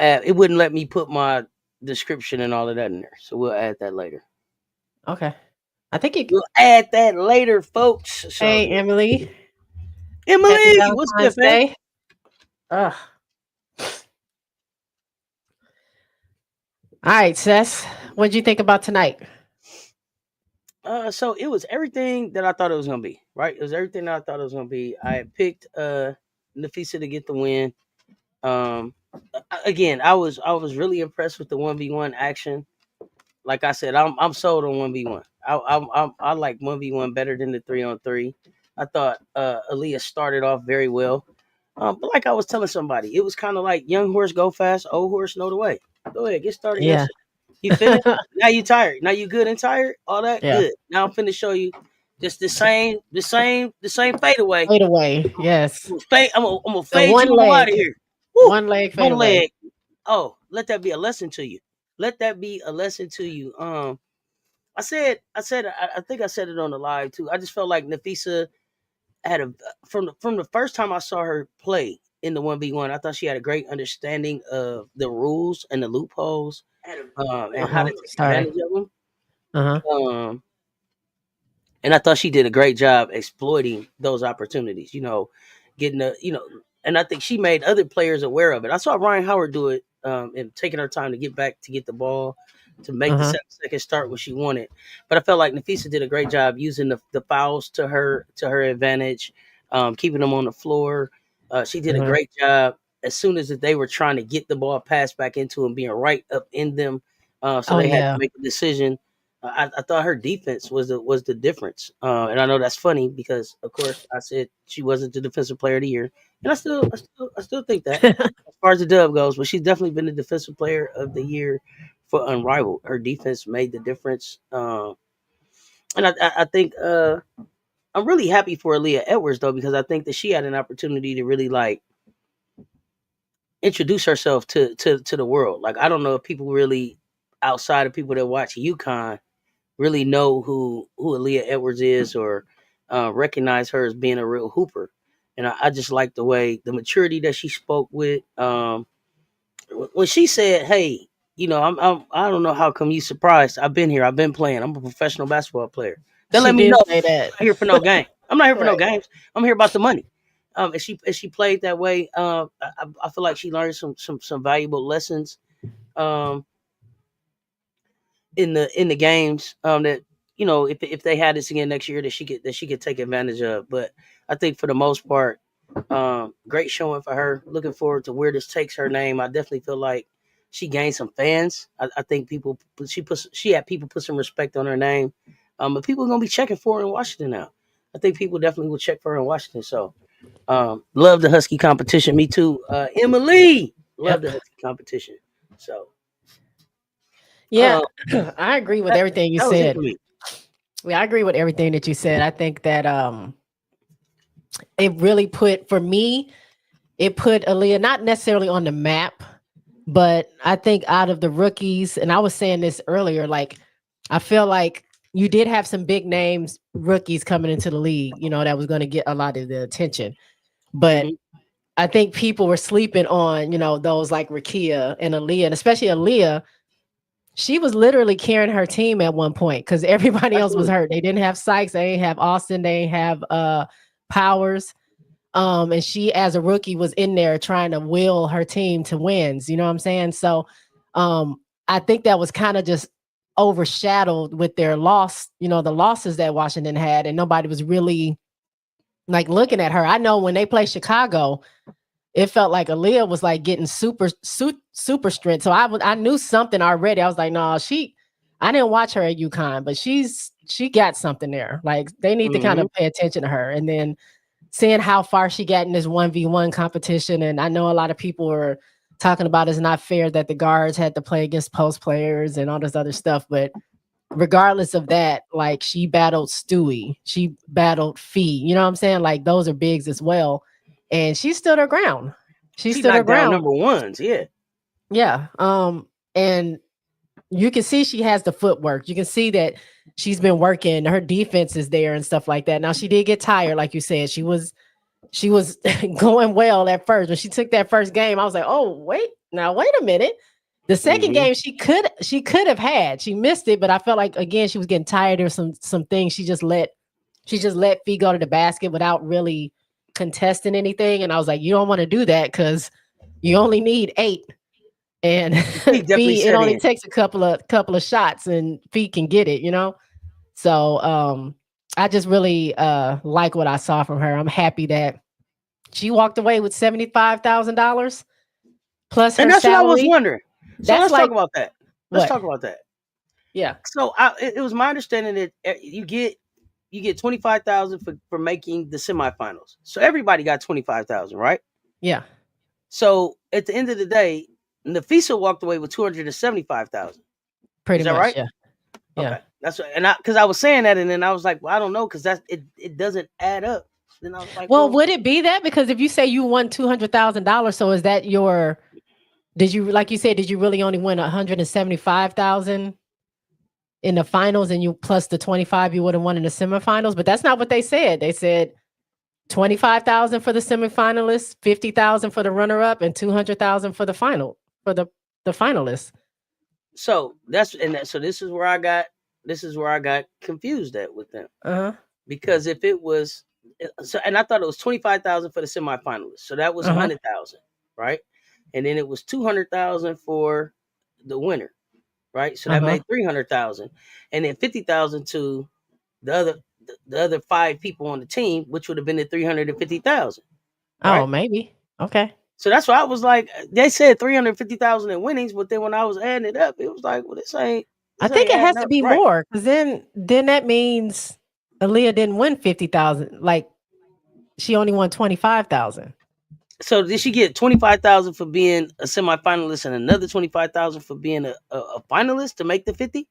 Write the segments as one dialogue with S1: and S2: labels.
S1: add. It wouldn't let me put my description and all of that in there, so we'll add that later.
S2: Okay. I think you.
S1: We'll add that later, folks. So,
S2: Hey, Emily. Happy
S1: Emily, what's good,
S2: Valentine's
S1: man?
S2: Day. Ugh. All right, Cess. What'd you think about tonight?
S1: So it was everything that I thought it was gonna be. Right, it was everything that I thought it was gonna be. I had picked Nafisa to get the win. Again, I was really impressed with the 1v1 action. Like I said, I'm sold on 1v1. I like 1v1 better than the 3-on-3. I thought Aaliyah started off very well. But like I was telling somebody, it was kind of like young horse go fast, old horse know the way. Go ahead, get started
S2: Yeah.
S1: yesterday. You finished? Now you tired. Now you good and tired? All that
S2: Yeah.
S1: good. Now I'm finna show you just the same fadeaway.
S2: Fade away. Yes.
S1: I'm gonna
S2: The
S1: fade
S2: one
S1: you on out
S2: leg.
S1: of here. Woo!
S2: One leg fade
S1: One
S2: away.
S1: leg. Oh, let that be a lesson to you. Let that be a lesson to you. I think I said it on the live too. I just felt like Nafisa had a from the first time I saw her play in the 1v1. I thought she had a great understanding of the rules and the loopholes, and how to take
S2: Sorry.
S1: advantage of them.
S2: Uh-huh.
S1: And I thought she did a great job exploiting those opportunities. Getting and I think she made other players aware of it. I saw Ryan Howard do it, and taking her time to get back to get the ball, to make the 7-second start when she wanted. But I felt like Nafisa did a great job using the fouls to her advantage, keeping them on the floor. She did a great job as soon as they were trying to get the ball passed back into them, being right up in them. So they had to make a decision. I thought her defense was the difference, and I know that's funny because, of course, I said she wasn't the defensive player of the year, and I still think that as far as the dub goes, but she's definitely been the defensive player of the year for Unrivaled. Her defense made the difference, and I think I'm really happy for Aaliyah Edwards though, because I think that she had an opportunity to really like introduce herself to the world. Like I don't know if people really outside of people that watch UConn really know who Aaliyah Edwards is or recognize her as being a real hooper. And I just like the way the maturity that she spoke with. When she said, "Hey, I don't know how come you surprised. I've been here. I've been playing. I'm a professional basketball player." That let me know
S2: say that.
S1: I'm not here for no game. I'm not here for no games. I'm here about the money. As she played that way, I feel like she learned some valuable lessons. In the games that if they had this again next year that she could take advantage of. But I think for the most part, great showing for her. Looking forward to where this takes her name. I definitely feel like she gained some fans. I think she had people put some respect on her name. But people are gonna be checking for her in Washington now. I think people definitely will check for her in Washington. So love the Husky competition. Me too. Emily, love the Husky competition. So
S2: Yeah, I agree with everything you
S1: that was it
S2: said.
S1: for me.
S2: Yeah, I agree with everything that you said. I think that it really put Aaliyah not necessarily on the map, but I think out of the rookies, and I was saying this earlier, like I feel like you did have some big names rookies coming into the league, that was going to get a lot of the attention. But I think people were sleeping on, those like Rakia and Aaliyah, and especially Aaliyah. She was literally carrying her team at one point because everybody else was hurt. They didn't have Sykes, they didn't have Austin, they didn't have Powers. And she, as a rookie, was in there trying to will her team to wins. You know what I'm saying? So I think that was kind of just overshadowed with their loss, the losses that Washington had, and nobody was really like looking at her. I know when they played Chicago, it felt like Aaliyah was like getting super strength. So I knew something already. I was like, no, I didn't watch her at UConn, but she got something there. Like they need to kind of pay attention to her. And then seeing how far she got in this 1v1 competition. And I know a lot of people were talking about it's not fair that the guards had to play against post players and all this other stuff. But regardless of that, like she battled Stewie, she battled Fee. You know what I'm saying? Like those are bigs as well. And she stood her ground. She stood her ground.
S1: Number ones, yeah.
S2: Yeah. And you can see she has the footwork. You can see that she's been working. Her defense is there and stuff like that. Now she did get tired, like you said. She was she was going well at first. When she took that first game, I was like, oh, wait a minute. The second game she could have had. She missed it, but I felt like again she was getting tired of some things. She just let Fee go to the basket without really contesting anything. And I was like, you don't want to do that because you only need 8. And Fee, it only takes a couple of shots and Fee can get it, you know? So I just really like what I saw from her. I'm happy that she walked away with $75,000 plus her salary.
S1: And that's what I was wondering. So let's talk about that. Let's
S2: What?
S1: talk about that.
S2: Yeah.
S1: So it was my understanding that you get $25,000 for making the semifinals. So everybody got $25,000, right?
S2: Yeah.
S1: So at the end of the day, Nafisa walked away with $275,000.
S2: Pretty much,
S1: right?
S2: Yeah.
S1: Okay, that's right. And because I was saying that, and then I was like, well, I don't know, because it doesn't add up. Then I was like,
S2: well, would it be that? Because if you say you won $200,000, so is that your? Did you, like you said, did you really only win $175,000 in the finals, and you plus the 25 you would have won in the semifinals? But that's not what they said. They said 25,000 for the semifinalists, 50,000 for the runner-up, and 200,000 for the final for the finalists.
S1: So so this is where I got confused at with them. Because if it was and I thought it was 25,000 for the semifinalists, so that was 100,000, right? And then it was 200,000 for the winner, right? So that made 300,000, and then 50,000 to the other 5 people on the team, which would have been the 350,000.
S2: Right? Oh, maybe. Okay.
S1: So that's why I was like, they said 350,000 in winnings, but then when I was adding it up, it was like, well, this ain't.
S2: I think it has to be more, because then that means Aaliyah didn't win 50,000. Like, she only won 25,000.
S1: So did she get 25,000 for being a semifinalist and another 25,000 for being a finalist to make the 50?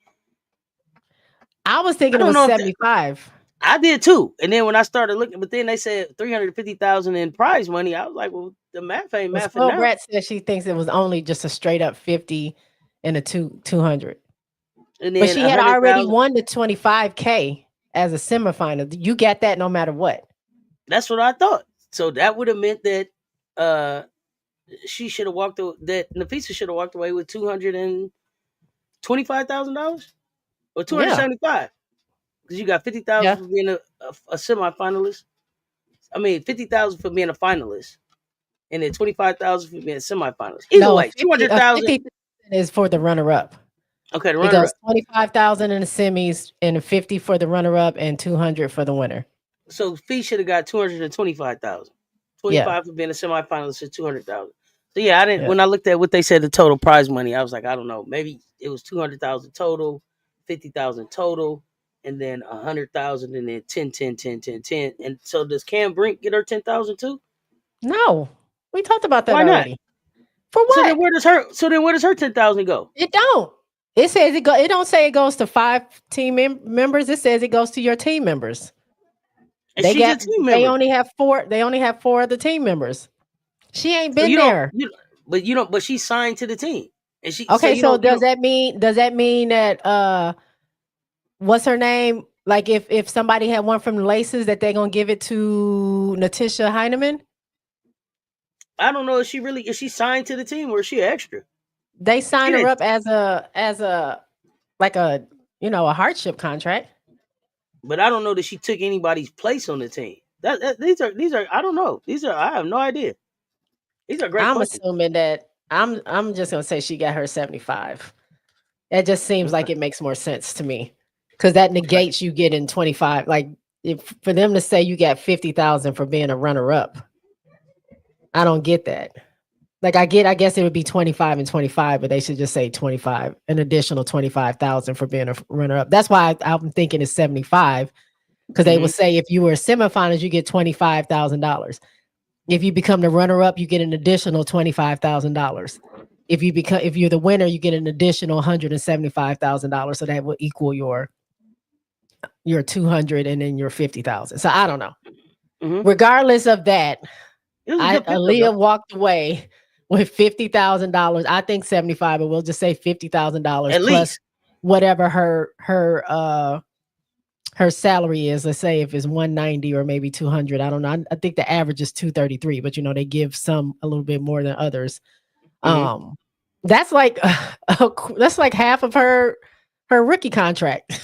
S2: I was thinking it was 75.
S1: I did too. And then when I started looking, but then they said 350,000 in prize money. I was like, well, the math ain't math.
S2: Well, Brett said she thinks it was only just a straight up 50 and a 200. And then but she had already won the 25K as a semifinal. You get that no matter what.
S1: That's what I thought. So that would have meant that she should have that Nafisa should have walked away with $225,000 or $275, because you got 50,000 for being a semifinalist. I mean, 50,000 for being a finalist, and then 25,000 for being a semifinalist. Either way, 200,000
S2: is for the runner-up.
S1: Okay, the runner-up.
S2: It goes 25,000 in the semis, and 50 for the runner-up, and 200 for the winner.
S1: So Fee should have got 225,000. 25 for being a semifinalist is 200,000. So yeah, I didn't. When I looked at what they said the total prize money, I was like, I don't know. Maybe it was 200,000 total, 50,000 total, and then 100,000, and then 10, 10, 10, 10, 10. And so does Cam Brink get her 10,000 too?
S2: No, we talked about that already. For what?
S1: So then where does her 10,000 go?
S2: It don't. It says it go. It don't say it goes to 5 team members. It says it goes to your team members.
S1: And they got.
S2: They only have 4. They only have 4 of the team members. She ain't been there.
S1: But she's signed to the team. And she.
S2: Okay, so does that mean that what's her name? Like if somebody had one from the Laces, that they're gonna give it to Natisha Heineman?
S1: I don't know if she signed to the team or is she extra?
S2: They signed her up as a like a hardship contract.
S1: But I don't know that she took anybody's place on the team. These are I don't know. I have no idea. These are great.
S2: I'm assuming that I'm just gonna say she got her 75. That just seems like it makes more sense to me, because that negates you getting 25. Like for them to say you got 50,000 for being a runner up, I don't get that. Like I guess it would be 25 and 25, but they should just say 25, an additional 25,000 for being a runner up. That's why I'm thinking it's 75, because they would say if you were a semifinals, you get $25,000. If you become the runner up, you get an additional $25,000. If you're the winner, you get an additional $175,000. So that will equal your 200 and then your 50,000. So I don't know. Regardless of that, Aaliyah walked away with $50,000. I think 75, but we'll just say $50,000 plus whatever her her salary is. Let's say if it's 190 or maybe 200. I don't know. I think the average is 233, but they give some a little bit more than others.
S1: Mhm.
S2: That's like that's like half of her rookie contract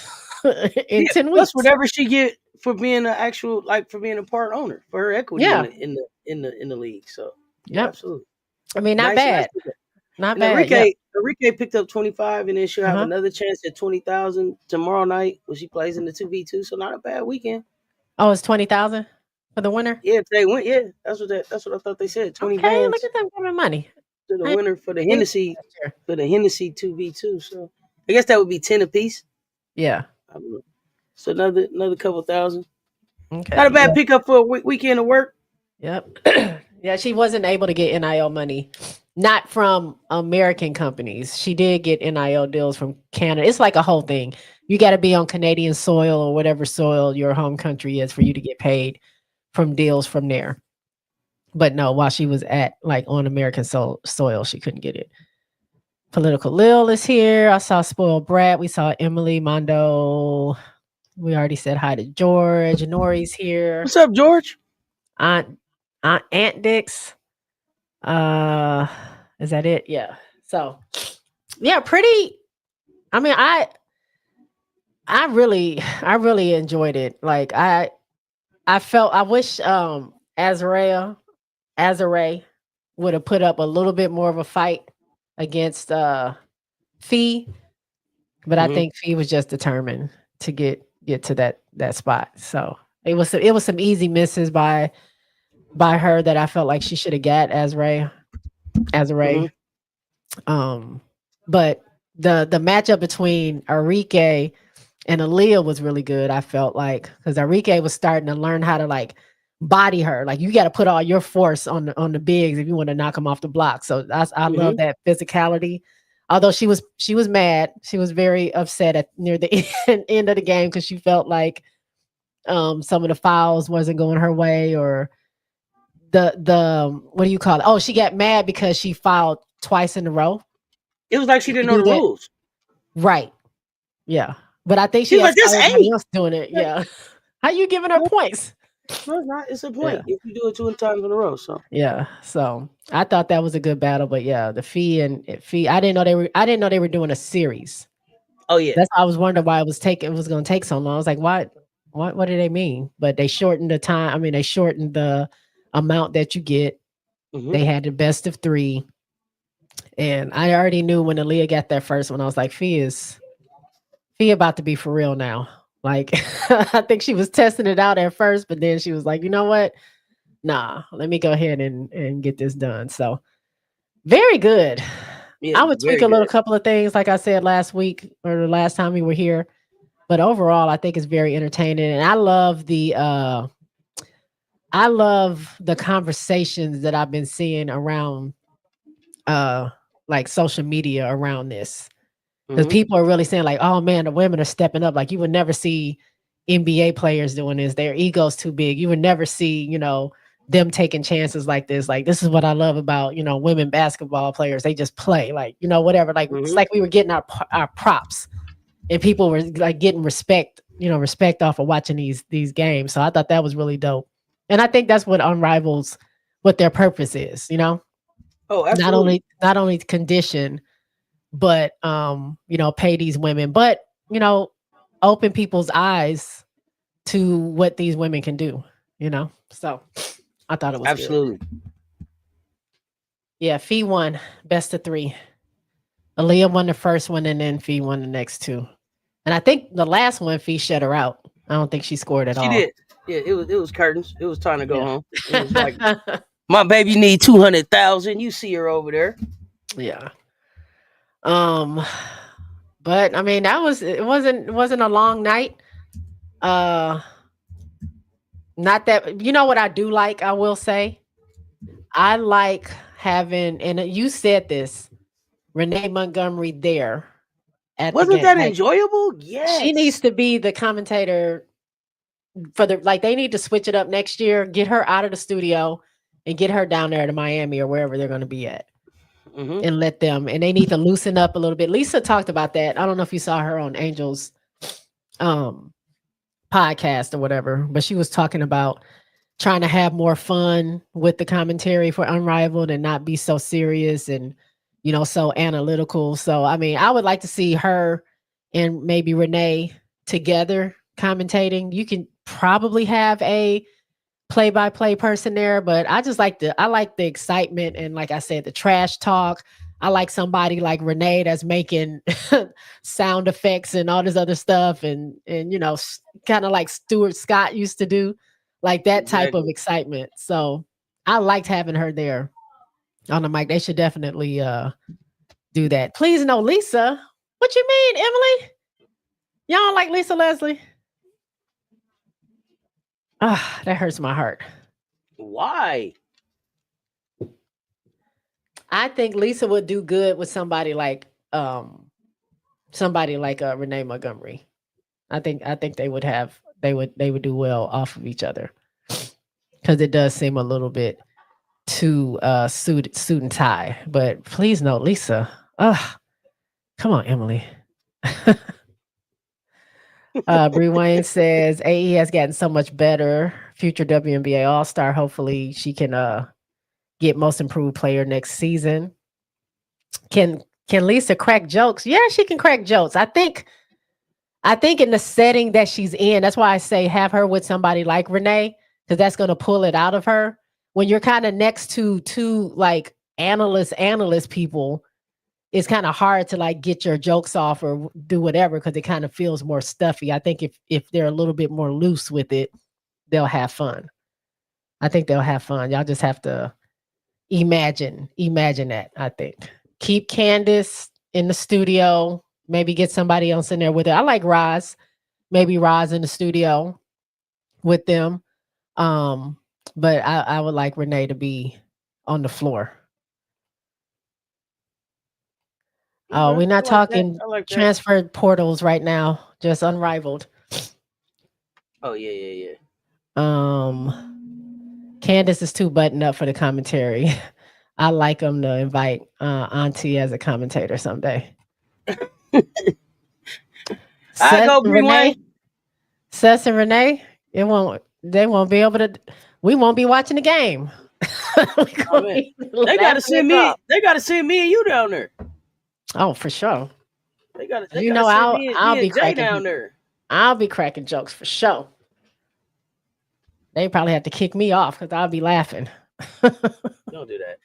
S2: in
S1: Yeah,
S2: 10
S1: plus
S2: weeks.
S1: whatever she get for being an actual, like, for being a part owner, for her equity in
S2: Yeah.
S1: the league. So yeah,
S2: Yep.
S1: absolutely.
S2: I mean, not
S1: Nice, nice
S2: bad.
S1: pickup.
S2: Not
S1: And
S2: bad. Yep.
S1: Enrique picked up 25, and then she'll have
S2: Uh-huh.
S1: another chance at 20,000 tomorrow night when she plays in the 2v2. So not a bad weekend.
S2: Oh, it's 20,000 for the winner.
S1: Yeah, if they went, yeah, that's what I thought they said. 20
S2: Okay, look
S1: bands
S2: at them giving money.
S1: to the
S2: I ain't
S1: winner for the
S2: seen
S1: Hennessy
S2: last year.
S1: 2v2. So I guess that would be 10 apiece.
S2: Yeah.
S1: I don't know. So another couple thousand. Not a
S2: Okay.
S1: bad pickup for a weekend of work.
S2: Yep. Yeah, she wasn't able to get NIL money, not from American companies. She did get NIL deals from Canada. It's like a whole thing. You got to be on Canadian soil or whatever soil your home country is for you to get paid from deals from there. But no, while she was at like on American soil, she couldn't get it. Political Lil is here. I saw Spoiled Brat. We saw Emily Mondo. We already said hi to George. Nori's here.
S1: What's up, George?
S2: Aunt Aunt Dix. Uh, is that it? Yeah. So, yeah, pretty. I mean, I really enjoyed it. Like I felt I wish Azare would have put up a little bit more of a fight against Fee, but I
S1: Hmm.
S2: think Fee was just determined to get to that spot. So it was some easy misses by her that I felt like she should have got Azare.
S1: Hmm.
S2: Um, but the matchup between Arike and Aaliyah was really good. I felt like because Arike was starting to learn how to like body her. Like you got to put all your force on the bigs if you want to knock them off the block. So I love
S1: Hmm.
S2: that physicality. Although she was mad, she was very upset at near the end of the game because she felt like some of the fouls wasn't going her way or the what do you call it? Oh, she got mad because she fouled twice in a row.
S1: It was like she didn't
S2: You
S1: know
S2: do
S1: the
S2: that,
S1: rules.
S2: right? Yeah, but I think
S1: She
S2: she
S1: was
S2: had
S1: like,
S2: saw
S1: "This
S2: everybody
S1: ain't."
S2: else doing it.
S1: Like,
S2: Yeah, how you giving her
S1: no,
S2: points?
S1: no, it's not. It's a
S2: Yeah,
S1: point if you do it two times in a row. So
S2: yeah. So I thought that was a good battle, but yeah, the fee. I didn't know they were doing a series.
S1: oh yeah.
S2: That's why I was wondering why it was going to take so long. I was like, what do they mean? But they shortened the time. I mean, they shortened the amount that you get.
S1: Hmm.
S2: They had the best of three. And I already knew when Aaliyah got that first one, I was like, Fee about to be for real now. Like I think she was testing it out at first, but then she was like, you know what? Nah, let me go ahead and get this done. So very good.
S1: Yeah,
S2: I would tweak
S1: very
S2: a little
S1: good.
S2: couple of things, like I said last week or the last time we were here. But overall, I think it's very entertaining. And I love the conversations that I've been seeing around uh like social media around this. Because
S1: Hmm.
S2: people are really saying like, "Oh man, the women are stepping up." Like you would never see NBA players doing this. Their ego's too big. You would never see, them taking chances like this. Like this is what I love about women basketball players. They just play like whatever. Like it's
S1: Hmm.
S2: like we were getting our props, and people were like getting respect off of watching these games. So I thought that was really dope, and I think that's what Unrivals, what their purpose is.
S1: Oh,
S2: Not
S1: absolutely.
S2: only condition but pay these women, but you know, open people's eyes to what these women can do. So I thought it was good.
S1: Absolutely.
S2: Yeah, Fee won best of three. Aaliyah won the first one and then Fee won the next two. And I think the last one Fee shut her out. I don't think she scored at
S1: She
S2: all.
S1: did. Yeah, it was curtains. It was time to go
S2: Yeah.
S1: home. It was like, my baby need 200,000. You see her over there.
S2: Yeah. Um but I mean it wasn't a long night. Uh Not that what I do like, I will say. I like having, and you said this, Renee Montgomery there at the
S1: Wasn't
S2: game.
S1: that
S2: Like
S1: enjoyable?
S2: she needs
S1: Yes.
S2: to be the commentator for the like they need to switch it up next year, get her out of the studio and get her down there to Miami or wherever they're going to be at
S1: Hmm.
S2: and and they need to loosen up a little bit. Lisa talked about that. I don't know if you saw her on Angel's um podcast or whatever, but she was talking about trying to have more fun with the commentary for Unrivaled and not be so serious and so analytical. So I mean, I would like to see her and maybe Renee together commentating. You can probably have a play-by-play person there, but I like the excitement and, like I said, the trash talk. I like somebody like Renee that's making sound effects and all this other stuff and kind of like Stuart Scott used to do, like that type of
S1: Exactly.
S2: excitement. So I liked having her there on the mic. They should definitely do that. Please no Lisa. What you mean, Emily? Y'all don't like Lisa Leslie? Ah, that hurts my heart.
S1: Why?
S2: I think Lisa would do good with somebody like Renee Montgomery. I think they would do well off of each other because it does seem a little bit too suit and tie. But please no, Lisa. Come on, Emily. Bree Wayne says AE has gotten so much better. Future WNBA All Star. Hopefully, she can get Most Improved Player next season. Can Lisa crack jokes? Yeah, she can crack jokes. I think in the setting that she's in, that's why I say have her with somebody like Renee, because that's going to pull it out of her. When you're kind of next to two like analyst people, it's kind of hard to like get your jokes off or do whatever because it kind of feels more stuffy. I think if they're a little bit more loose with it, they'll have fun. I think they'll have fun. Y'all just have to imagine that, I think. Keep Candace in the studio. Maybe get somebody else in there with it. I like Roz. Maybe Roz in the studio with them. But I would like Renee to be on the floor. Oh, we're not talking transfer portals right now. Just Unrivaled.
S1: Oh yeah.
S2: Candace is too buttoned up for the commentary. I like them to invite Auntie as a commentator someday.
S1: I go Renee.
S2: Sess and Renee, they won't be able to. We won't be watching the game.
S1: They gotta send me. They gotta send me and you down there.
S2: Oh, for sure.
S1: They gotta
S2: I'll
S1: send
S2: I'll
S1: me
S2: be
S1: and Jay
S2: cracking
S1: down there.
S2: I'll be cracking jokes for sure. They probably have to kick me off because I'll be laughing.
S1: Don't do that.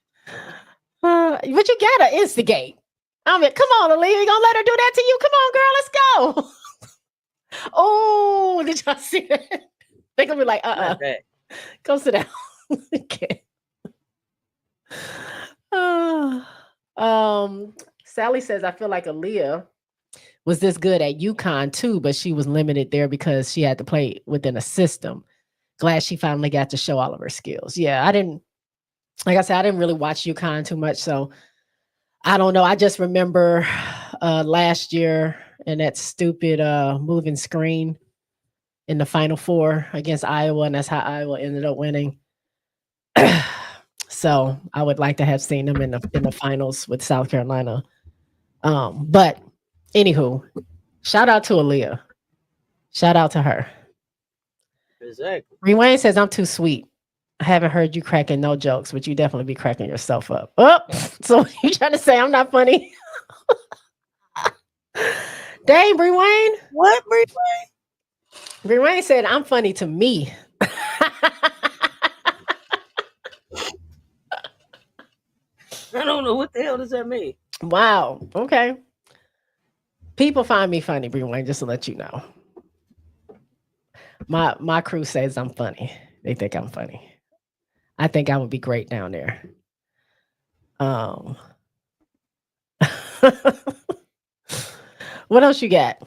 S2: But you gotta instigate. I mean, come on, Aaliyah, you gonna let her do that to you? Come on, girl, let's go. Oh, did y'all see that? They're gonna be like, go sit down. Okay. Sally says, I feel like Aaliyah was this good at UConn too, but she was limited there because she had to play within a system. Glad she finally got to show all of her skills. Yeah, I didn't really watch UConn too much, so I don't know. I just remember last year and that stupid moving screen in the Final Four against Iowa, and that's how Iowa ended up winning. So I would like to have seen them in the finals with South Carolina. But anywho, shout out to Aaliyah. Shout out to her.
S1: Exactly.
S2: Rewane says I'm too sweet. I haven't heard you cracking no jokes, but you definitely be cracking yourself up. Oh, so you trying to say I'm not funny? Dang, Bree Wayne.
S1: What, Bree
S2: Wayne? Bree Wayne said I'm funny to me.
S1: I don't know what the hell does that mean.
S2: Wow. Okay. People find me funny, Bree Wayne, just to let you know. My crew says I'm funny. They think I'm funny. I think I would be great down there. What else you got?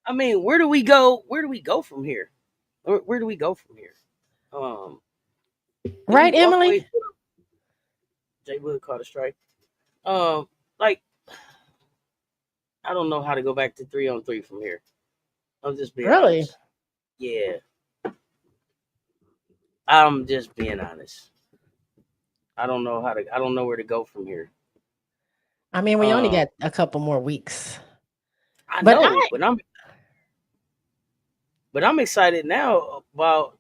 S1: I mean, where do we go? Where do we go from here? Where do we go from here?
S2: Right, Emily?
S1: Jay Wood caught a strike. Like, I don't know how to go back to 3-on-3 from here. I'm just being honest. Yeah. I'm just being honest. I don't know where to go from here.
S2: I mean, we only got a couple more weeks.
S1: I know, but But I'm excited now about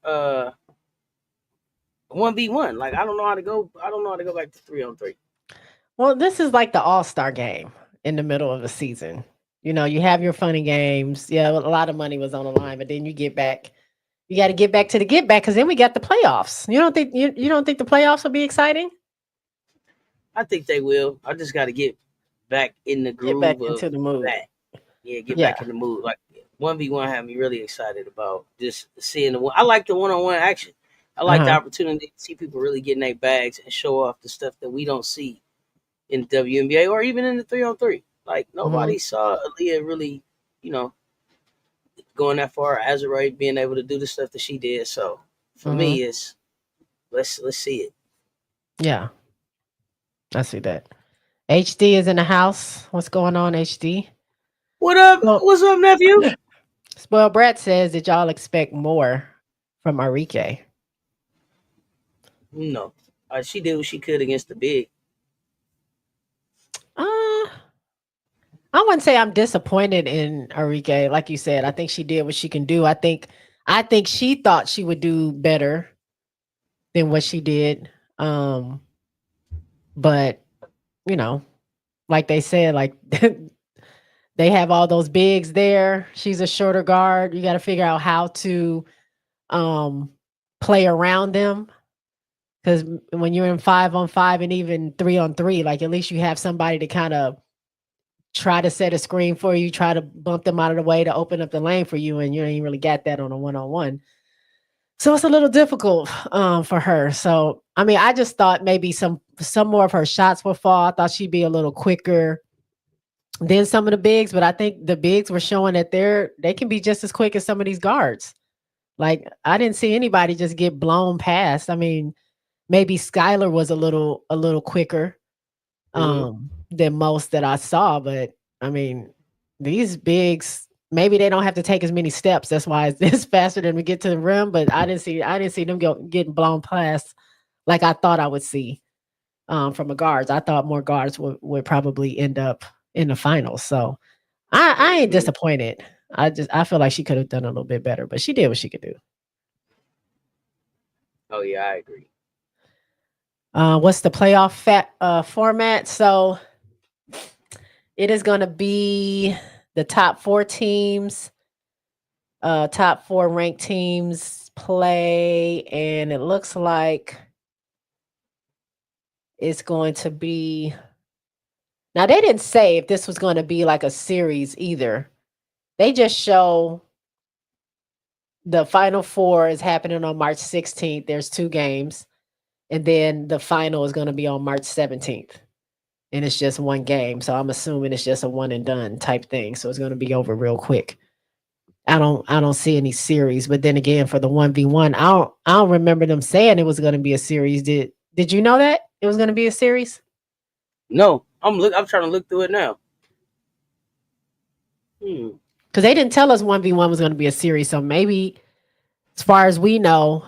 S1: 1v1. Like I don't know how to go. I don't know how to go back to 3-on-3.
S2: Well, this is like the all-star game in the middle of the season. You know, you have your funny games. Yeah, a lot of money was on the line, but then you get back. You got to get back to the get back because then we got the playoffs. You don't think the playoffs will be exciting?
S1: I think they will. I just got to get back in the
S2: Get back
S1: groove of
S2: into the mood.
S1: that. Yeah, get
S2: Yeah.
S1: back in the mood. Like 1v1 had me really excited about just seeing the one. I like the one-on-one action. I like the
S2: Uh-huh.
S1: opportunity to see people really getting their bags and show off the stuff that we don't see in the WNBA or even in the 3-on-3. Like
S2: Mhm.
S1: nobody saw Aaliyah really, you know, going that far. Azurite being able to do the stuff that she did. So for
S2: Mhm.
S1: me, it's let's see it.
S2: Yeah. I see that. HD is in the house. What's going on, HD?
S1: What up?
S2: Well,
S1: What's up, nephew?
S2: Spoiled Brett says that y'all expect more from Arike.
S1: No, she did what she could against the big.
S2: Uh, I wouldn't say I'm disappointed in Arike. Like you said, I think she did what she can do. I think she thought she would do better than what she did. But you know, like they said, like they have all those bigs there. She's a shorter guard. You got to figure out how to um play around them because when you're in 5-on-5 and even 3-on-3, like at least you have somebody to kind of try to set a screen for you, try to bump them out of the way to open up the lane for you, and you ain't really got that on a 1-on-1. So it's a little difficult for her. So I mean, I just thought maybe some more of her shots would fall. I thought she'd be a little quicker than some of the bigs, but I think the bigs were showing that they can be just as quick as some of these guards. Like I didn't see anybody just get blown past. I mean, maybe Skylar was a little quicker
S1: Mm-hmm.
S2: than most that I saw, but I mean, these bigs maybe they don't have to take as many steps. That's why it's faster than we get to the rim. But I didn't see them getting blown past like I thought I would see from the guards. I thought more guards would probably end up in the finals. So I ain't
S1: Mm-hmm.
S2: disappointed. I feel like she could have done a little bit better, but she did what she could do.
S1: Oh yeah, I agree.
S2: What's the playoff format? So it is going to be the top four teams, top four ranked teams play, and it looks like it's going to be. Now they didn't say if this was going to be like a series either. They just show the final four is happening on March 16th. There's two games, and then the final is going to be on March 17th. And it's just one game. So I'm assuming it's just a one and done type thing. So it's going to be over real quick. I don't see any series, but then again for the 1v1, I don't remember them saying it was going to be a series. Did you know that it was going to be a series?
S1: No, I'm trying to look through it now. Hmm.
S2: Cuz they didn't tell us 1v1 was going to be a series. So maybe as far as we know,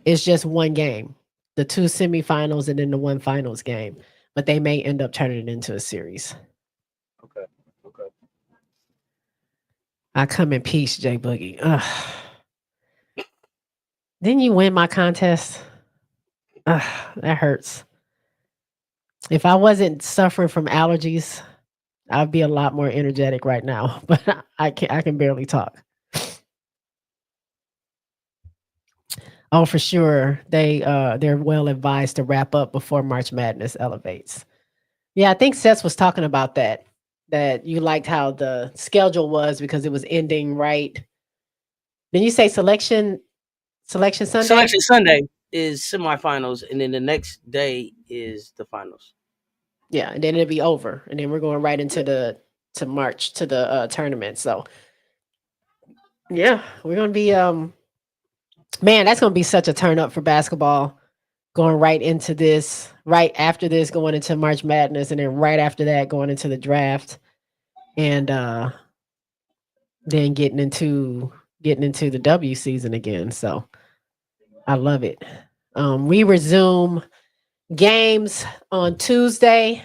S2: it's just one game. The two semifinals and then the one finals game. But they may end up turning it into a series.
S1: Okay. Okay.
S2: I come in peace, Jay Boogie. Ugh. Didn't you win my contest? Ugh, that hurts. If I wasn't suffering from allergies, I'd be a lot more energetic right now. But I can barely talk. Oh, for sure. They're well advised to wrap up before March Madness elevates. Yeah, I think Seth was talking about that. That you liked how the schedule was because it was ending right. Then you say selection Sunday?
S1: Selection Sunday is semifinals, and then the next day is the finals.
S2: Yeah, and then it'll be over. And then we're going right into
S1: Yeah.
S2: to March to the tournament. So yeah, we're gonna be man, that's gonna be such a turn up for basketball. Going right into this, right after this, going into March Madness, and then right after that, going into the draft, and then getting into the W season again. So I love it. We resume games on Tuesday.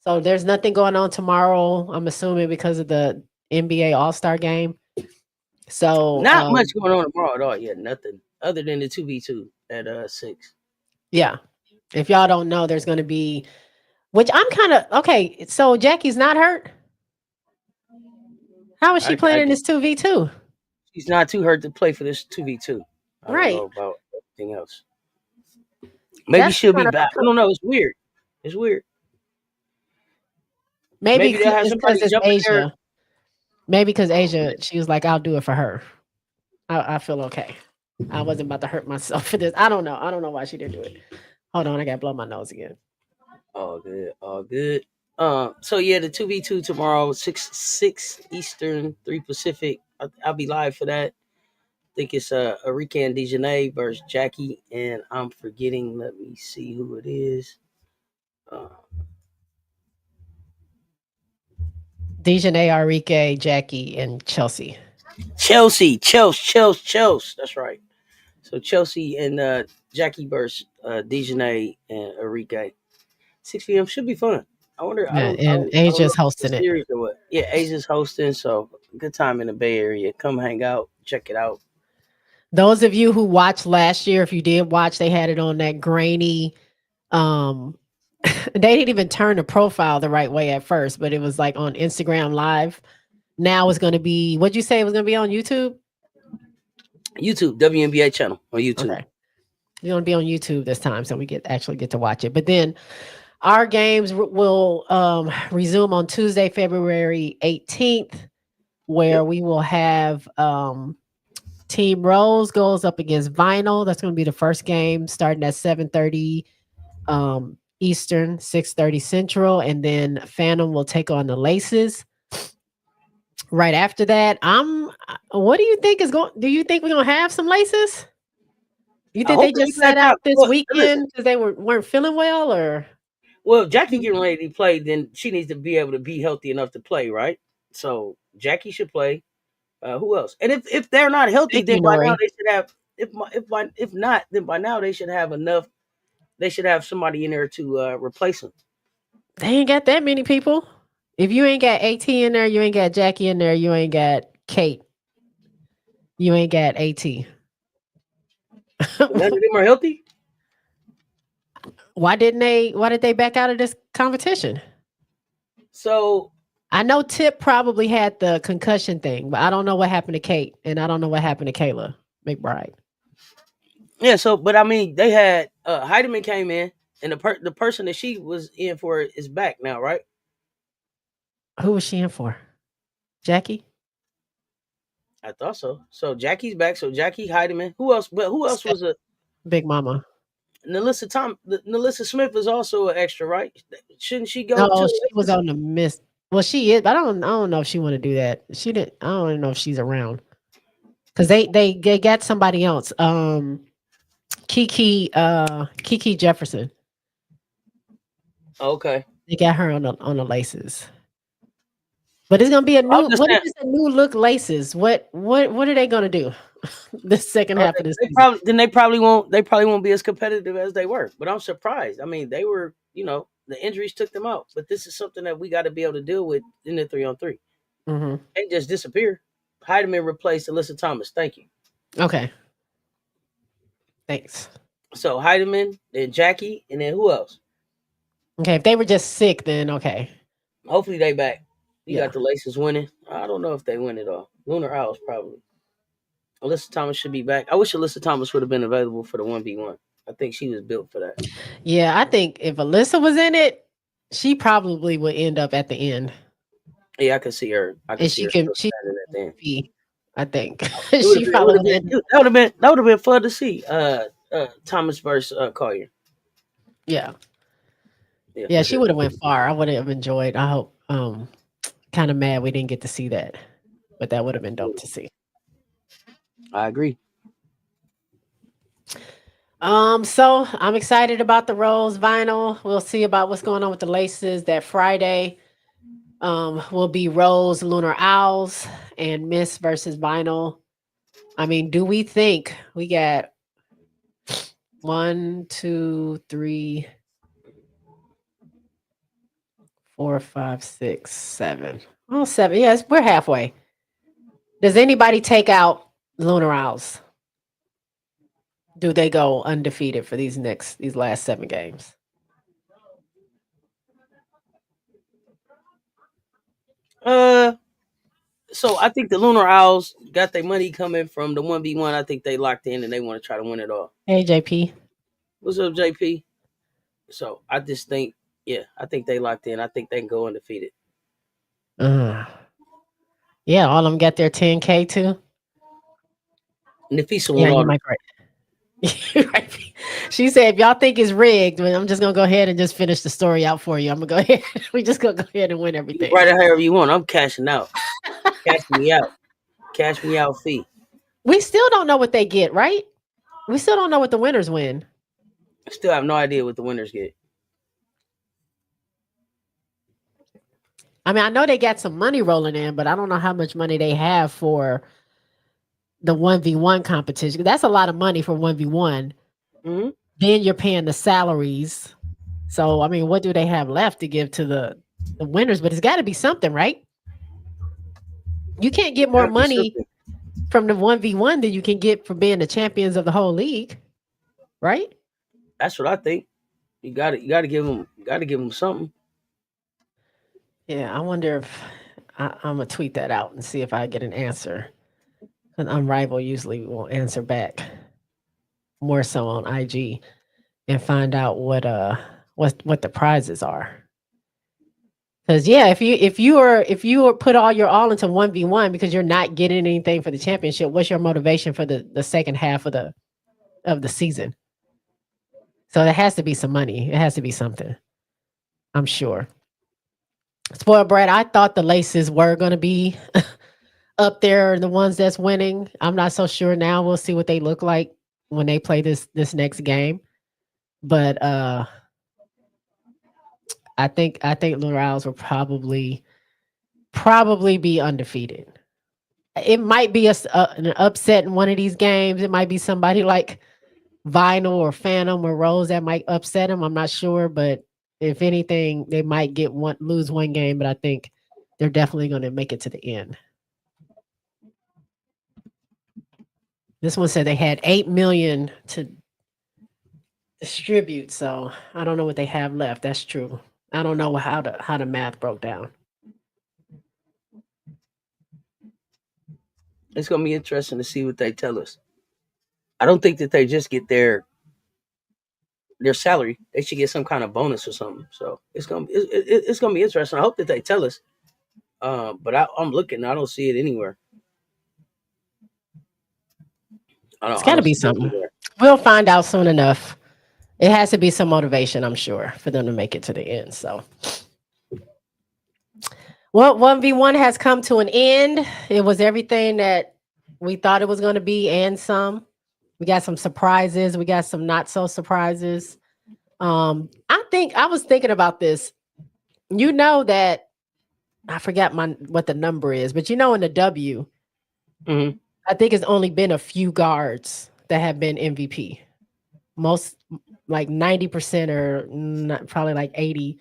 S2: So there's nothing going on tomorrow. I'm assuming because of the NBA All Star game. So
S1: Not much going on tomorrow at all. Yeah, nothing other than the 2v2 at 6.
S2: yeah, if y'all don't know, there's going to be, which I'm kind of okay. So Jackie's not hurt. How is she playing
S1: I
S2: in this 2v2?
S1: She's not too hurt to play for this 2v2. I don't know
S2: Right.
S1: about everything else. Maybe
S2: That's
S1: she'll be
S2: kind of
S1: back. I don't know. It's weird. It's weird.
S2: maybe
S1: Maybe they'll have
S2: it's because
S1: somebody
S2: it's
S1: jump in there.
S2: Asia. Maybe because
S1: Oh
S2: Asia,
S1: man.
S2: she was like, "I'll do it for her." I feel okay. I wasn't about to hurt myself for this. I don't know. I don't know why she didn't do it. Hold on, I gotta blow my nose again.
S1: All good. All good. So yeah, the 2v2 tomorrow, 6 Eastern, 3 Pacific. I'll be live for that. I think it's Erika and Dejanay versus Jackie, and I'm forgetting. Let me see who it is. Uh,
S2: Dejanay, Enrique, Jackie, and Chelsea.
S1: Chelsea. That's right. So Chelsea and Jackie versus Dejanay and Enrique. 6 p.m. should be fun. I wonder.
S2: Yeah, and
S1: I don't know
S2: Asia's
S1: if it's
S2: hosting
S1: a
S2: it.
S1: series or what. Yeah, Asia's hosting, so good time in the Bay Area. Come hang out, check it out.
S2: Those of you who watched last year, if you did watch, they had it on that grainy. Um, they didn't even turn the profile the right way at first, but it was like on Instagram Live. Now it's going to be. What'd you say it was going to be on YouTube?
S1: YouTube WNBA channel on YouTube.
S2: Okay, it's going to be on YouTube this time, so we actually get to watch it. But then our games will resume on Tuesday, February 18th, where
S1: Yep.
S2: we will have Team Rose goes up against Vinyl. That's going to be the first game starting at 7:30 Eastern, 6:30 Central, and then Phantom will take on the Laces. Right after that, what do you think is going? Do you think we're gonna have some Laces? You
S1: I
S2: think
S1: hope
S2: they
S1: they
S2: just
S1: back
S2: set out
S1: out.
S2: this
S1: Well, listen.
S2: weekend because they weren't feeling well, or
S1: Well, if Jackie getting ready to play, then she needs to be able to be healthy enough to play, right? So Jackie should play. Who else? And if they're not healthy,
S2: thank you,
S1: then by now
S2: Nori.
S1: they should have. If not, then by now they should have enough. They should have somebody in there to replace them.
S2: They ain't got that many people. If you ain't got AT in there, you ain't got Jackie in there, you ain't got Kate, you ain't got AT.
S1: But none of them are healthy.
S2: Why did they back out of this competition?
S1: So
S2: I know Tip probably had the concussion thing, but I don't know what happened to Kate, and I don't know what happened to Kayla McBride.
S1: yeah, so but I mean they had Heidemann came in and the person that she was in for is back now, right?
S2: Who was she in for? Jackie?
S1: I thought so. So Jackie's back. So Jackie Heidemann. Who else? But who else
S2: Steph-
S1: was a
S2: Big Mama.
S1: Nelissa Smith is also an extra, right? Shouldn't she go
S2: No,
S1: to
S2: she was
S1: the
S2: on the miss. Well, she is, but I don't know if she want to do that. She didn't. I don't even know if she's around because they got somebody else. Kiki Jefferson.
S1: Okay.
S2: They got her on the laces. But it's gonna be a
S1: I'm
S2: new.
S1: just
S2: What if
S1: saying
S2: it's a new look laces? What are they gonna do? The second half of the
S1: they
S2: season.
S1: probably they probably won't be as competitive as they were. But I'm surprised. I mean, they were, the injuries took them out. But this is something that we got to be able to deal with in the 3-on-3.
S2: Hmm.
S1: They just disappear. Heidemann replaced Alyssa Thomas. Thank you.
S2: Okay, thanks.
S1: So Heidemann, then Jackie, and then who else?
S2: Okay, if they were just sick, then okay.
S1: Hopefully they back. You
S2: Yeah.
S1: got the Laces winning. I don't know if they win it all. Lunar Owls probably. Alyssa Thomas should be back. I wish Alyssa Thomas would have been available for the 1v1. I think she was built for that.
S2: Yeah, I think if Alyssa was in it, she probably would end up at the end.
S1: Yeah, I can see her. I can
S2: And
S1: see her still
S2: she
S1: standing at the end.
S2: be, I think.
S1: It would have
S2: She
S1: been. It
S2: probably
S1: would have
S2: would
S1: been.
S2: end up,
S1: That would have been fun to see. Thomas versus Collier.
S2: yeah.
S1: Yeah,
S2: Yeah,
S1: for
S2: she
S1: sure.
S2: would have went far. I would have enjoyed. I hope kind of mad we didn't get to see that. But that would have been dope to see.
S1: I agree.
S2: So I'm excited about the Rose vinyl. We'll see about what's going on with the laces that Friday. Will be Rose Lunar Owls and Miss versus Vinyl. I mean, do we think we got one, two, three, four, five, six, seven? Oh, seven. Yes, we're halfway. Does anybody take out Lunar Owls? Do they go undefeated for these last 7 games?
S1: So I think the Lunar Owls got their money coming from the 1v1. I think they locked in and they want to try to win it all.
S2: Hey, JP.
S1: What's up, JP? So I just think, yeah, I think they locked in. I think they can go undefeated.
S2: Yeah, all of them got their 10K too.
S1: Nafisa
S2: Yeah,
S1: won
S2: you
S1: all.
S2: might right. Right. She said, if y'all think it's rigged, well, I'm just gonna go ahead and just finish the story out for you. I'm gonna go ahead. We just gonna go ahead and win
S1: You
S2: everything.
S1: write it however you want. I'm cashing out. Cash me out. Cash me out fee.
S2: We still don't know what they get, right? We still don't know what the winners win.
S1: Still have no idea what the winners get.
S2: I mean, I know they got some money rolling in, but I don't know how much money they have for the 1v1 competition. That's a lot of money for 1v1.
S1: Mm-hmm.
S2: Then you're paying the salaries. So, I mean, what do they have left to give to the winners? But it's got to be something, right? You can't get more money from the 1v1 than you can get for being the champions of the whole league, right?
S1: That's what I think. You got to give them something.
S2: Yeah, I wonder if I'm gonna tweet that out and see if I get an answer. An Unrivaled usually will answer back more so on IG and find out what the prizes are. Because yeah, if you are put all your all into 1v1 because you're not getting anything for the championship, what's your motivation for the second half of the season? So there has to be some money. It has to be something. I'm sure. Spoiled brat, I thought the laces were gonna be up there, the ones that's winning. I'm not so sure now. We'll see what they look like when they play this next game. But I think Lunar Owls will probably be undefeated. It might be an upset in one of these games. It might be somebody like Vinyl or Phantom or Rose that might upset them. I'm not sure, but if anything, they might lose one game. But I think they're definitely going to make it to the end. This one said they had 8 million to distribute, so I don't know what they have left. That's true. I don't know how the math broke down.
S1: It's gonna be interesting to see what they tell us. I don't think that they just get their salary. They should get some kind of bonus or something. So it's gonna be interesting. I hope that they tell us. But I'm looking. I don't see it anywhere.
S2: It's got to be something. We'll find out soon enough. It has to be some motivation, I'm sure, for them to make it to the end. So, well, 1v1 has come to an end. It was everything that we thought it was going to be and some. We got some surprises. We got some not so surprises. I was thinking about this. You know that I forgot what the number is, but in the W,
S1: Mm-hmm.
S2: I think it's only been a few guards that have been MVP. Most like 90% or probably like 89%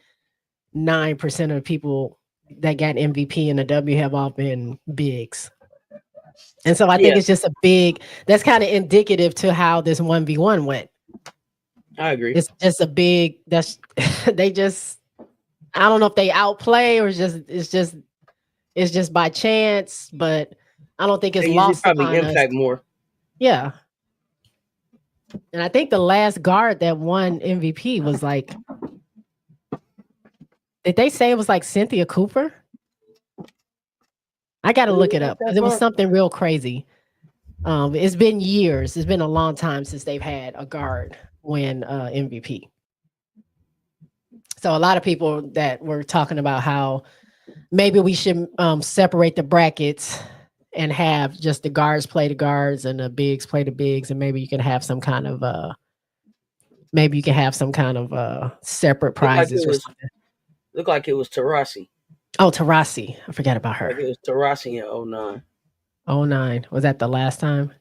S2: of people that got MVP in the W have all been bigs. And so I think it's just that's kind of indicative to how this 1v1 went.
S1: I agree.
S2: It's just a big, they just, I don't know if they outplay or it's just by chance, but I don't think it's lost
S1: probably
S2: upon
S1: impact
S2: us.
S1: more.
S2: Yeah. And I think the last guard that won MVP was like, did they say it was like Cynthia Cooper? I got to look it up because it was something real crazy. It's been years. It's been a long time since they've had a guard win MVP. So a lot of people that were talking about how maybe we should separate the brackets and have just the guards play the guards and the bigs play the bigs, and maybe you can have some kind of separate prizes or something.
S1: Looked like it was Tarasi.
S2: Oh, Tarasi. I forgot about her.
S1: Like it was Tarasi in 09.
S2: 09. Was that the last time?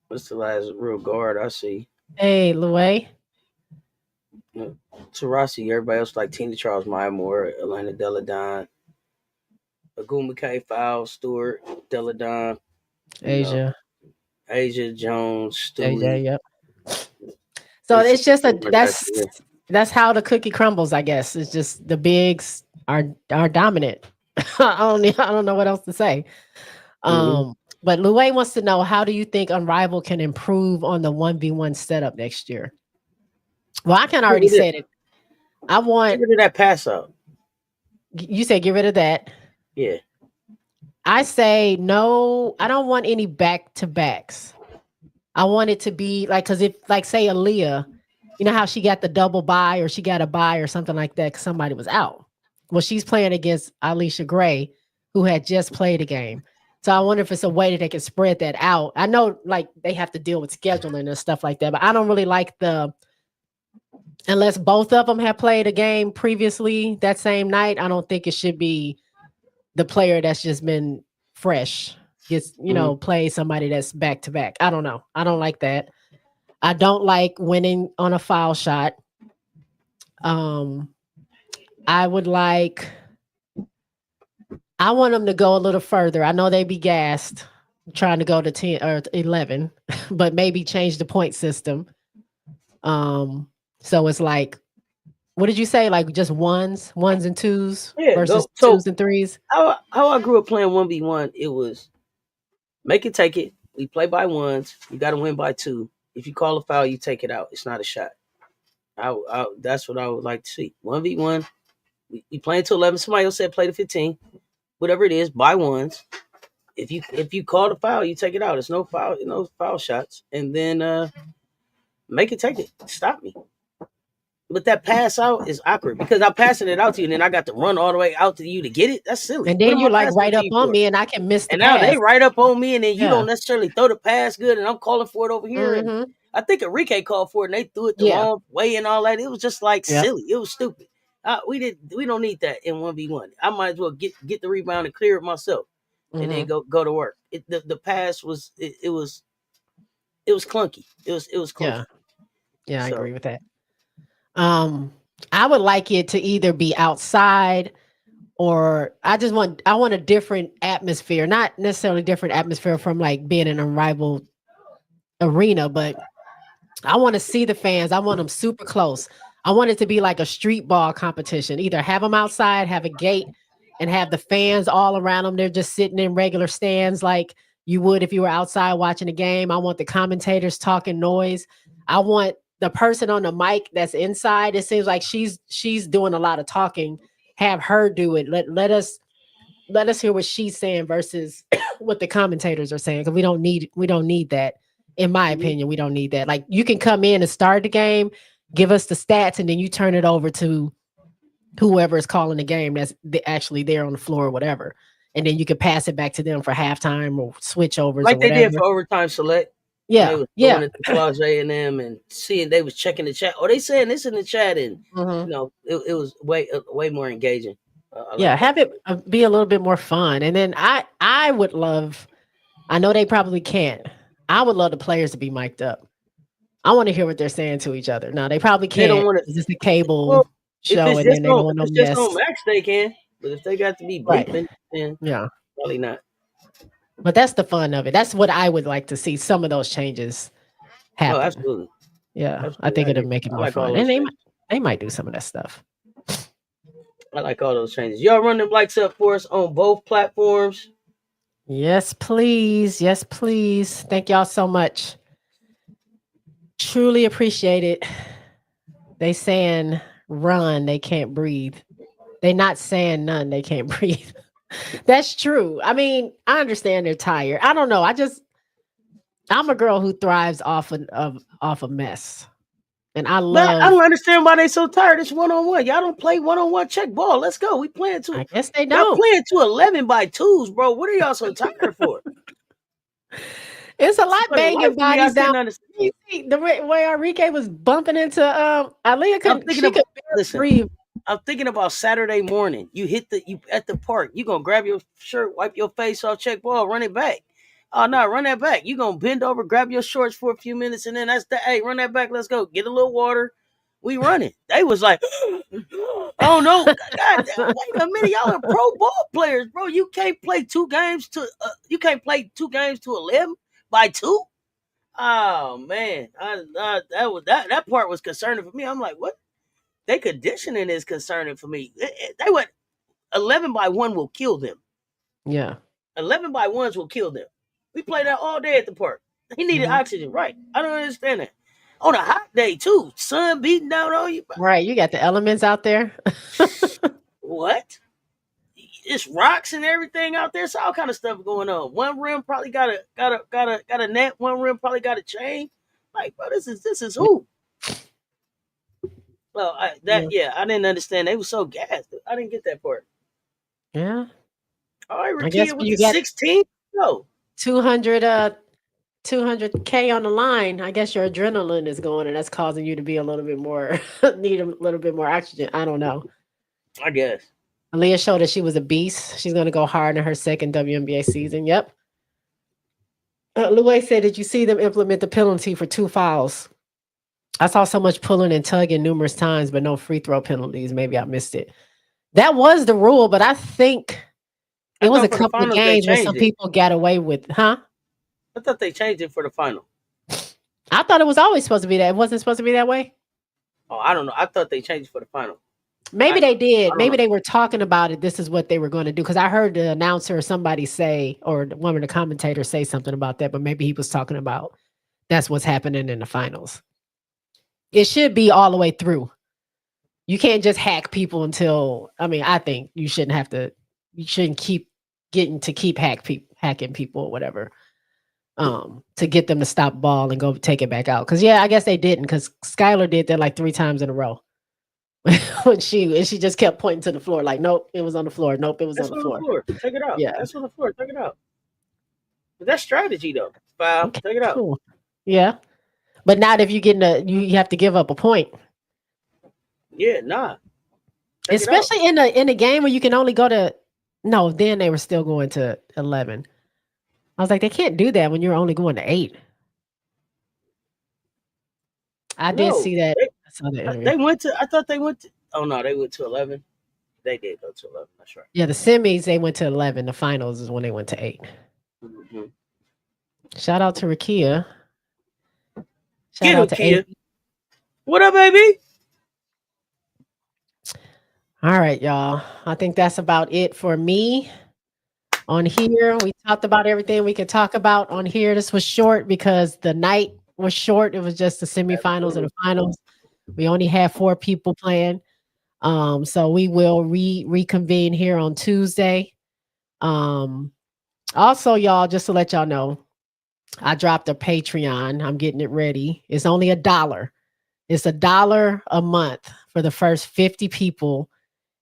S1: What's the last real guard I see?
S2: Hey, Louay.
S1: Tarasi, everybody else like Tina Charles Maya Moore, Elena Deladon. Agumake, Foul, Stewart, Deladon, you know,
S2: Asia,
S1: Asia Jones,
S2: AJ,
S1: Stewie.
S2: yep. So
S1: It's
S2: it's just a
S1: pretty much that year.
S2: that's how the cookie crumbles, I guess. It's just the bigs are dominant. I don't know what else to say.
S1: Mm-hmm.
S2: But Luay wants to know, how do you think Unrivaled can improve on the 1v1 setup next year? Well, I kind of already said it. I
S1: Get
S2: want,
S1: rid of that pass out.
S2: you said get rid of that.
S1: Yeah.
S2: I say no, I don't want any back to backs. I want it to be like, because if, like, say, Aaliyah, you know how she got the double buy or she got a buy or something like that because somebody was out. Well, she's playing against Alicia Gray, who had just played a game. So I wonder if it's a way that they can spread that out. I know, like, they have to deal with scheduling and stuff like that, but I don't really like unless both of them have played a game previously that same night, I don't think it should be the player that's just been fresh gets,
S1: Mm-hmm.
S2: play somebody that's back to back. I don't know. I don't like that. I don't like winning on a foul shot. Um, I would like, I want them to go a little further. I know they be gassed trying to go to 10 or 11, but maybe change the point system. So it's like, what did you say? Like just ones and twos
S1: Yeah.
S2: versus
S1: Go. So
S2: twos and threes?
S1: how I grew up playing 1v1, it was make it, take it. We play by ones. You got to win by two. If you call a foul, you take it out. It's not a shot. That's what I would like to see. 1v1. We playing to 11. Somebody else said play to 15. Whatever it is, by ones. If you call the foul, you take it out. It's no foul, no foul shots. And then make it, take it. Stop me. But that pass out is awkward because I'm passing it out to you, and then I got to run all the way out to you to get it. That's silly.
S2: And
S1: What
S2: then
S1: am I
S2: you're like
S1: passing
S2: right
S1: it to
S2: up
S1: you
S2: on
S1: for?
S2: me and I can miss the
S1: And now they
S2: pass.
S1: right up on me, and then you
S2: Yeah.
S1: don't necessarily throw the pass good, and I'm calling for it over here. And
S2: Mhm.
S1: I think Enrique called for it, and they threw it the
S2: Yeah.
S1: wrong way and all that. It was just like
S2: Yep.
S1: silly. It was stupid. We don't need that in 1v1. I might as well get the rebound and clear it myself, and then
S2: Mhm.
S1: go to work. The pass was it was clunky. It was clunky.
S2: Yeah. Yeah, I
S1: So
S2: agree with that. I would like it to either be outside or I want a different atmosphere, not necessarily different atmosphere from like being in a rival arena, but I want to see the fans. I want them super close. I want it to be like a street ball competition. Either have them outside, have a gate, and have the fans all around them. They're just sitting in regular stands like you would if you were outside watching a game. I want the commentators talking noise. I want the person on the mic that's inside. It seems like she's doing a lot of talking. Have her do it. Let us hear what she's saying versus what the commentators are saying, because we don't need that. In my opinion, we don't need that. Like, you can come in and start the game, give us the stats, and then you turn it over to whoever is calling the game that's actually there on the floor or whatever, and then you can pass it back to them for halftime or switch overs or
S1: like they did
S2: whatever.
S1: for overtime select. When they
S2: Yeah,
S1: was
S2: yeah.
S1: going at the Flage and them and seeing they was checking the chat. Oh, they saying this in the chat, and
S2: Mhm.
S1: it was way more engaging. I
S2: Yeah,
S1: like that.
S2: have it be a little bit more fun. And then I would love, I know they probably can't. I would love the players to be mic'd up. I want to hear what they're saying to each other. Now they probably
S1: They don't
S2: can't.
S1: want to.
S2: It's just a
S1: Well,
S2: cable show, and then they don't want
S1: if
S2: no
S1: it's just
S2: mess.
S1: on Max, they can. But if they got to be
S2: Right.
S1: bleeping, then
S2: Yeah.
S1: probably not.
S2: But that's the fun of it. That's what I would like to see. Some of those changes
S1: Oh,
S2: happen.
S1: absolutely,
S2: Yeah, I
S1: absolutely. I
S2: think it'll
S1: agree.
S2: make it
S1: I
S2: more
S1: like all
S2: fun,
S1: those
S2: and
S1: changes.
S2: they might do some of that stuff.
S1: I like all those changes. Y'all run them likes up for us on both platforms.
S2: Yes, please. Yes, please. Thank y'all so much. Truly appreciate it. They saying run, they can't breathe. They not saying none, they can't breathe. That's true. I mean, I understand they're tired. I don't know. I'm a girl who thrives off a mess. And I
S1: But I
S2: love,
S1: don't understand why they so tired. It's 1-on-1. Y'all don't play 1-on-1 check ball. Let's go. We playing to
S2: I guess they
S1: y'all
S2: don't.
S1: playing to 11 by twos, bro. What are y'all so tired for?
S2: It's a lot
S1: For the life
S2: banging
S1: of me, I
S2: bodies down.
S1: couldn't understand.
S2: You see the way Enrique was bumping into Aaliyah
S1: I'm
S2: couldn't,
S1: thinking
S2: she
S1: about
S2: could barely
S1: listen.
S2: breathe.
S1: I'm thinking about Saturday morning. You at the park. You gonna grab your shirt, wipe your face off, check ball, run it back. Oh no, run that back. You gonna bend over, grab your shorts for a few minutes, and then that's the hey, run that back. Let's go. Get a little water, We running. They was like, oh no, God, wait a minute, y'all are pro ball players, bro. You can't play 2 games to 11 by 2. Oh man, that part was concerning for me. I'm like, what? They conditioning is concerning for me. They went 11-by-1 will kill them.
S2: Yeah.
S1: 11-by-1s will kill them. We played that all day at the park. He needed oxygen, right? I don't understand that. On a hot day too, sun beating down on you.
S2: Right, you got the elements out there.
S1: What? It's rocks and everything out there. So all kind of stuff going on. One rim probably got a net. One rim probably got a chain. Like, bro, this is who? Well, I didn't understand. They were so gassed. I didn't get that part.
S2: Yeah.
S1: All right,
S2: I guess
S1: Rakia
S2: when
S1: with
S2: you
S1: the
S2: got
S1: 16. No.
S2: 200K on the line, I guess your adrenaline is going, and that's causing you to be a little bit more need a little bit more oxygen. I don't know.
S1: I guess.
S2: Aaliyah showed that she was a beast. She's going to go hard in her second WNBA season. Yep. Louis said, did you see them implement the penalty for 2 fouls? I saw so much pulling and tugging numerous times, but no free throw penalties. Maybe I missed it. That was the rule, but I think it was a couple of games where some people got away with, huh?
S1: I thought they changed it for the final.
S2: I thought it was always supposed to be that. It wasn't supposed to be that way.
S1: Oh, I don't know. I thought they changed it for the final.
S2: Maybe they did. Maybe they were talking about it. This is what they were going to do. Because I heard the announcer or somebody say, or one of the commentators say something about that. But maybe he was talking about that's what's happening in the finals. It should be all the way through. You can't just hack people until. I mean, I think you shouldn't have to. You shouldn't keep getting to keep hacking people or whatever. To get them to stop ball and go take it back out. Because I guess they didn't. Because Skylar did that like 3 times in a row. when she just kept pointing to the floor, like, nope, it was on the floor. Nope, it was on the floor.
S1: Take it out.
S2: Yeah,
S1: that's on the floor. Take it out. But that's strategy though. Foul. Okay, take it out.
S2: Cool. Yeah, but not if you you have to give up a point.
S1: Yeah, nah.
S2: Especially in a game where you can only go to. No, then they were still going to 11. I was like, they can't do that when you're only going to 8. I did see that.
S1: They went to. I thought they went to. Oh no, they went to 11. They did go to 11. That's right.
S2: Yeah, the semis they went to 11. The finals is when they went to 8. Mm-hmm. Shout out to Rakia. Shout out to
S1: Kia. What up, baby?
S2: All right, y'all. I think that's about it for me. On here, we talked about everything we could talk about on here. This was short because the night was short. It was just the semifinals and the finals. We only had 4 people playing. So we will reconvene here on Tuesday. Also, y'all, just to let y'all know, I dropped a Patreon. I'm getting it ready. It's only $1. It's $1 a month for the first 50 people.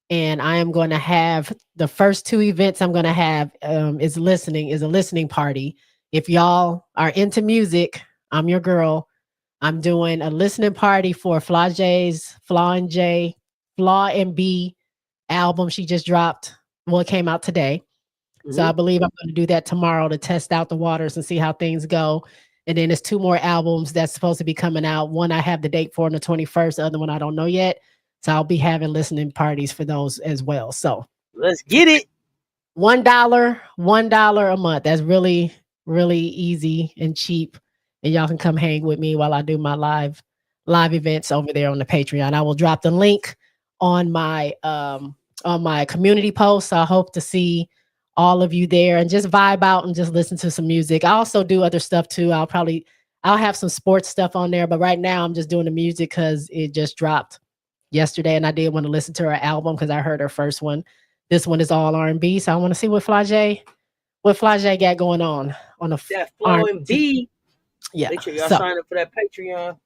S2: And I am going to have the first 2 events I'm going to have is a listening party. If y'all are into music, I'm your girl. I'm doing a listening party for Flaw and B album she just dropped. Well, it came out today. Mm-hmm. So I believe I'm going to do that tomorrow to test out the waters and see how things go. And then there's 2 more albums that's supposed to be coming out. One I have the date for on the 21st. The other one I don't know yet. So I'll be having listening parties for those as well. So
S1: let's get it.
S2: $1 a month. That's really, really easy and cheap. And y'all can come hang with me while I do my live events over there on the Patreon. I will drop the link on my community post. So I hope to see all of you there and just vibe out and just listen to some music. I also do other stuff too. I'll have some sports stuff on there, but right now I'm just doing the music because it just dropped yesterday, and I did want to listen to her album because I heard her first one. This one is all R&B, so I want to see what Flage got going on the
S1: that Flow and B.
S2: Yeah,
S1: make sure y'all sign up for that Patreon.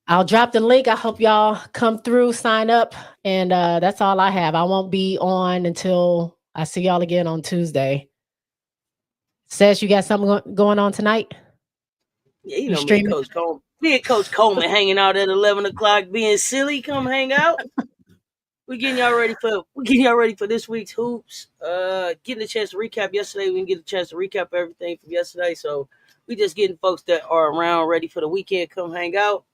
S2: I'll drop the link. I hope y'all come through, sign up, and that's all I have. I won't be on until I see y'all again on Tuesday. Cess, you got something going on tonight?
S1: Yeah, you know me, Coach Coleman. Me and Coach Coleman hanging out at 11 o'clock, being silly. Come hang out. We're getting y'all ready for this week's hoops. Getting a chance to recap yesterday. We didn't get a chance to recap everything from yesterday, so we just getting folks that are around ready for the weekend. Come hang out.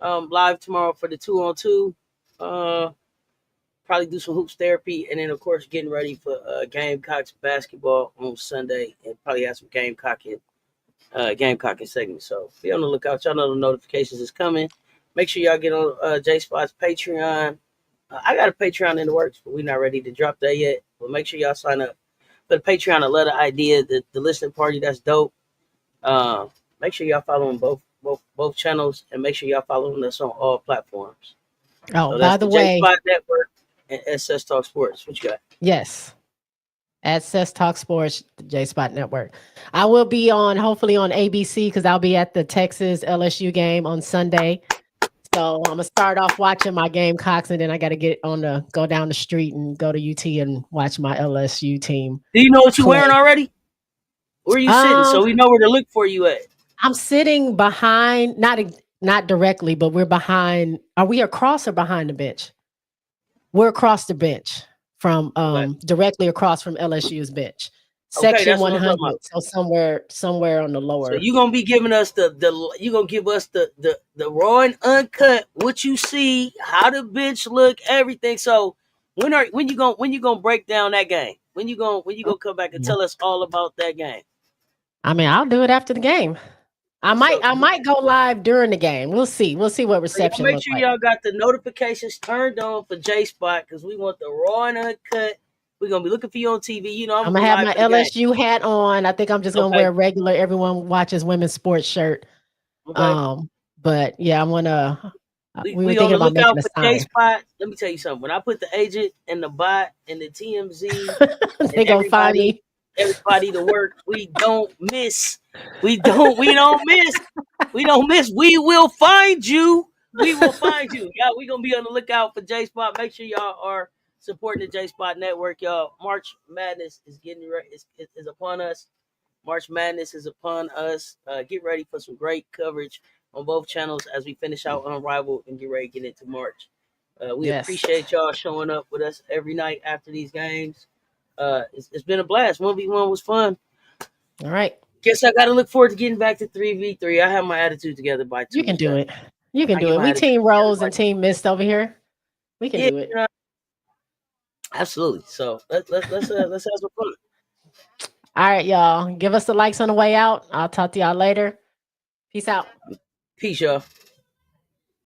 S1: live tomorrow for the 2-on-2. Probably do some hoops therapy, and then of course getting ready for Gamecocks basketball on Sunday, and probably have some Gamecocking segments. So be on the lookout. Y'all know the notifications is coming. Make sure y'all get on J Spot's Patreon. I got a Patreon in the works, but we're not ready to drop that yet. But make sure y'all sign up for the Patreon. I love the idea, the listening party. That's dope. Uh, Make sure y'all follow both channels, and make sure y'all following us on all platforms.
S2: Oh,
S1: So that's
S2: by
S1: the
S2: the
S1: J
S2: way,
S1: Spot Network and SS Talk Sports. What you got?
S2: yes. At Cess Talk Sports, the J Spot Network. I will be hopefully on ABC because I'll be at the Texas LSU game on Sunday. So I'm gonna start off watching my Gamecocks, and then I got to go down the street and go to UT and watch my LSU team.
S1: Do you know what you're
S2: play.
S1: wearing already? Where are you sitting? So we know where to look for you at.
S2: I'm sitting behind, not directly, but we're behind. Are we across or behind the bench? We're across the bench from directly across from LSU's bench.
S1: Okay,
S2: Section
S1: that's what I'm talking
S2: 100.
S1: about.
S2: So somewhere on the lower.
S1: So you're gonna be giving us you gonna give us the raw and uncut, what you see, how the bench look, everything. So when you gonna break down that game? When you gonna come back and tell us all about that game?
S2: I mean, I'll do it after the game. I might go live during the game. We'll see. We'll see what reception
S1: Make
S2: looks
S1: sure
S2: like.
S1: y'all got the notifications turned on for J Spot because we want the raw and uncut. We're gonna be looking for you on TV. You know,
S2: I'm gonna have my LSU hat on. I think I'm just gonna wear a regular everyone watches women's sports shirt.
S1: Okay.
S2: But yeah, I'm gonna. We were
S1: on
S2: thinking
S1: the
S2: about making
S1: lookout
S2: a
S1: for
S2: sign.
S1: J Spot. Let me tell you something. When I put the agent and the bot and the TMZ
S2: they
S1: and
S2: gonna find me.
S1: everybody to work, we don't miss. We don't miss. We don't miss. We will find you. We will find you. Yeah, we're gonna be on the lookout for J Spot. Make sure y'all are supporting the J Spot Network, y'all. March Madness is getting ready. Is upon us. March Madness is upon us. Get ready for some great coverage on both channels as we finish out Unrivaled and get ready to get into March. We appreciate y'all showing up with us every night after these games. It's been a blast. 1v1 was fun.
S2: All right.
S1: Guess I got to look forward to getting back to 3v3. I have my attitude together by Tuesday.
S2: You can do it. You can do it. We team Rose and team Mist over here. We can do it.
S1: Absolutely. So let's have some fun.
S2: All right, y'all. Give us the likes on the way out. I'll talk to y'all later. Peace out.
S1: Peace, y'all.